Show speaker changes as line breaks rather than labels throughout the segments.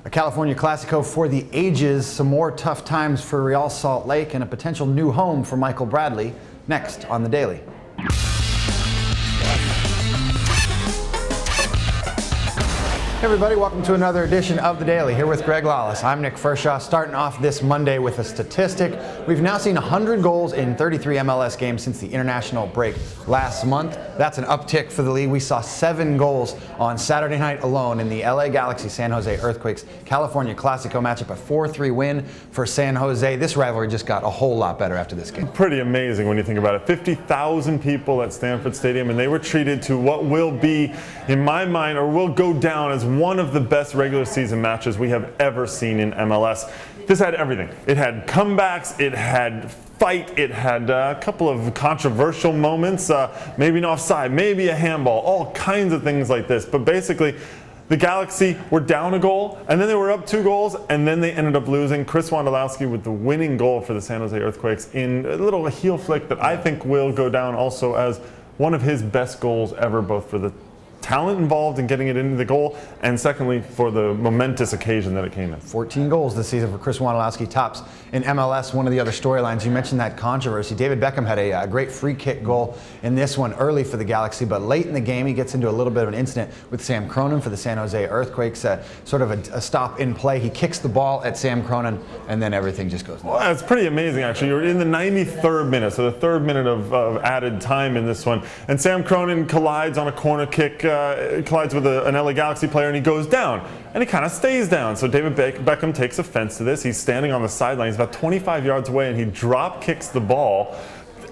A California Classico for the ages, some more tough times for Real Salt Lake, and a potential new home for Michael Bradley. Next on The Daily. Hey everybody, welcome to another edition of The Daily, here with Greg Lawless. I'm Nick Fershaw, starting off this Monday with a statistic. We've now seen 100 goals in 33 MLS games since the international break last month. That's an uptick for the league. We saw 7 goals on Saturday night alone in the LA Galaxy San Jose Earthquakes California Classico matchup, a 4-3 win for San Jose. This rivalry just got a whole lot better after this game.
Pretty amazing when you think about it. 50,000 people at Stanford Stadium, and they were treated to what will be, in my mind, or will go down as one of the best regular season matches we have ever seen in MLS. This had everything. It had comebacks, it had fight, it had a couple of controversial moments, maybe an offside, maybe a handball, all kinds of things like this. But basically, the Galaxy were down a goal, and then they were up 2 goals, and then they ended up losing. Chris Wondolowski with the winning goal for the San Jose Earthquakes in a little heel flick that I think will go down also as one of his best goals ever, both for the talent involved in getting it into the goal, and secondly, for the momentous occasion that it came in.
14 goals this season for Chris Wondolowski, tops in MLS. One of the other storylines, you mentioned that controversy. David Beckham had a great free kick goal in this one early for the Galaxy, but late in the game, he gets into a little bit of an incident with Sam Cronin for the San Jose Earthquakes, sort of a stop in play. He kicks the ball at Sam Cronin, and then everything just goes nuts.
Well, it's pretty amazing, actually. You're in the 93rd minute, so the 3rd minute of added time in this one, and Sam Cronin collides on a corner kick, collides with an LA Galaxy player, and he goes down, and he kind of stays down. So David Beckham takes offense to this. He's standing on the sideline. He's about 25 yards away, and he drop kicks the ball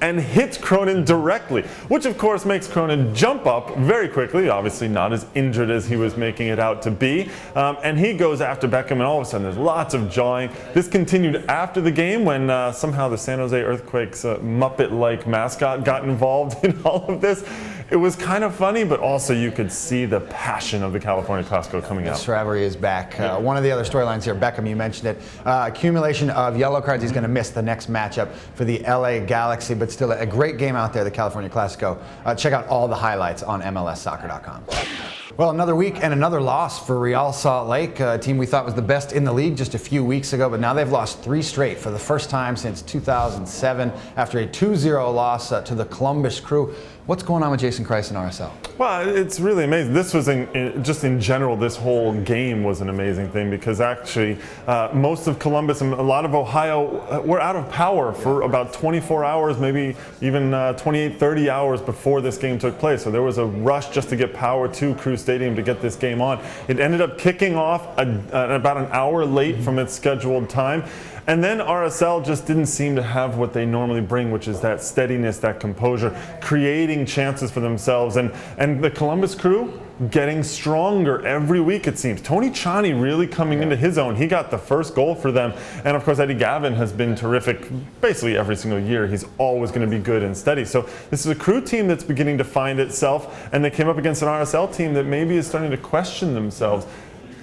and hits Cronin directly, which of course makes Cronin jump up very quickly, obviously not as injured as he was making it out to be, and he goes after Beckham, and all of a sudden there's lots of jawing. This continued after the game when somehow the San Jose Earthquakes Muppet-like mascot got involved in all of this. It was kind of funny, but also you could see the passion of the California Classico coming out.
This rivalry is back. One of the other storylines here, Beckham, you mentioned it, accumulation of yellow cards. He's going to miss the next matchup for the LA Galaxy, but still a great game out there, the California Classico. Check out all the highlights on MLSsoccer.com. Well, another week and another loss for Real Salt Lake, a team we thought was the best in the league just a few weeks ago, but now they've lost 3 straight for the first time since 2007 after a 2-0 loss to the Columbus Crew. What's going on with Jason Kreis and RSL?
Well, it's really amazing. This was just in general, this whole game was an amazing thing because actually most of Columbus and a lot of Ohio were out of power for about 24 hours, maybe even 28, 30 hours before this game took place. So there was a rush just to get power to Crew Stadium to get this game on. It ended up kicking off about an hour late from its scheduled time. And then RSL just didn't seem to have what they normally bring, which is that steadiness, that composure, creating chances for themselves. And the Columbus Crew getting stronger every week, it seems. Tony Tchani really coming into his own. He got the first goal for them. And of course, Eddie Gavin has been terrific basically every single year. He's always going to be good and steady. So this is a Crew team that's beginning to find itself. And they came up against an RSL team that maybe is starting to question themselves.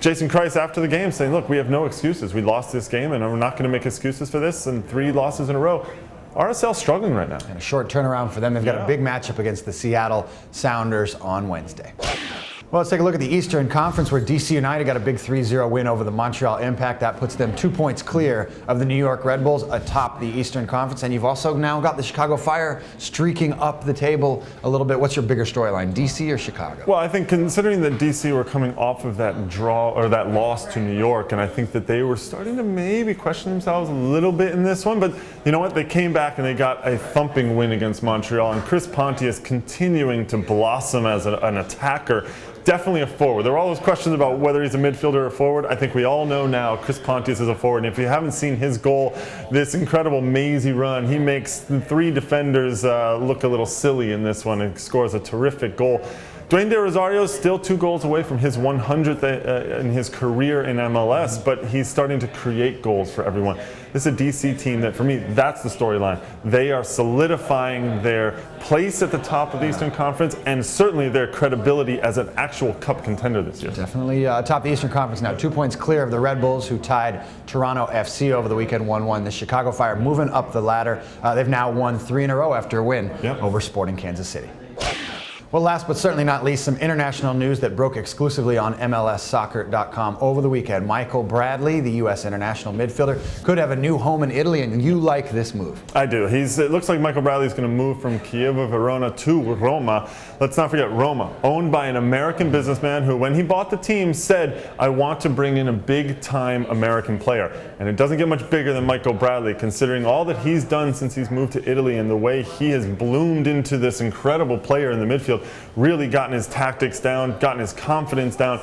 Jason Kreis after the game saying, look, we have no excuses. We lost this game and we're not going to make excuses for this, and 3 losses in a row. RSL struggling right now.
And a short turnaround for them. They've got a big matchup against the Seattle Sounders on Wednesday. Well, let's take a look at the Eastern Conference, where DC United got a big 3-0 win over the Montreal Impact. That puts them 2 points clear of the New York Red Bulls atop the Eastern Conference. And you've also now got the Chicago Fire streaking up the table a little bit. What's your bigger storyline, DC or Chicago?
Well, I think considering that DC were coming off of that draw or that loss to New York, and I think that they were starting to maybe question themselves a little bit in this one, but you know what? They came back and they got a thumping win against Montreal, and Chris Pontius continuing to blossom as an attacker. Definitely a forward. There were all those questions about whether he's a midfielder or a forward. I think we all know now Chris Pontius is a forward. And if you haven't seen his goal, this incredible mazy run, he makes the 3 defenders look a little silly in this one and scores a terrific goal. Dwayne De Rosario is still 2 goals away from his 100th in his career in MLS, but he's starting to create goals for everyone. This is a DC team that, for me, that's the storyline. They are solidifying their place at the top of the Eastern Conference and certainly their credibility as an actual cup contender this year.
Definitely top the Eastern Conference now. 2 points clear of the Red Bulls, who tied Toronto FC over the weekend 1-1. The Chicago Fire moving up the ladder. They've now won 3 in a row after a win over Sporting Kansas City. Well, last but certainly not least, some international news that broke exclusively on MLSsoccer.com over the weekend. Michael Bradley, the U.S. international midfielder, could have a new home in Italy, and you like this move.
I do. It looks like Michael Bradley is going to move from Chievo Verona to Roma. Let's not forget Roma, owned by an American businessman who, when he bought the team, said, "I want to bring in a big-time American player." And it doesn't get much bigger than Michael Bradley, considering all that he's done since he's moved to Italy and the way he has bloomed into this incredible player in the midfield. Really gotten his tactics down, gotten his confidence down.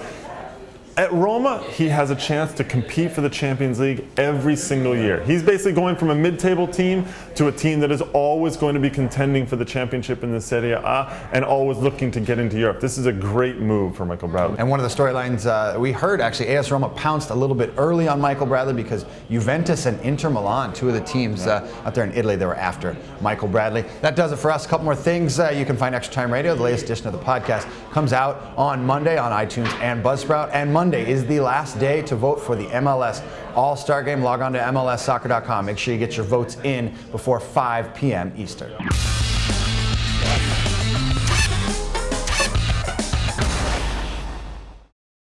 At Roma, he has a chance to compete for the Champions League every single year. He's basically going from a mid-table team to a team that is always going to be contending for the championship in the Serie A and always looking to get into Europe. This is a great move for Michael Bradley.
And one of the storylines we heard, actually, AS Roma pounced a little bit early on Michael Bradley because Juventus and Inter Milan, two of the teams out there in Italy, that were after Michael Bradley. That does it for us. A couple more things. You can find Extra Time Radio, the latest edition of the podcast, comes out on Monday on iTunes and Buzzsprout. And Monday is the last day to vote for the MLS All-Star Game. Log on to MLSsoccer.com. Make sure you get your votes in before 5 p.m. Eastern.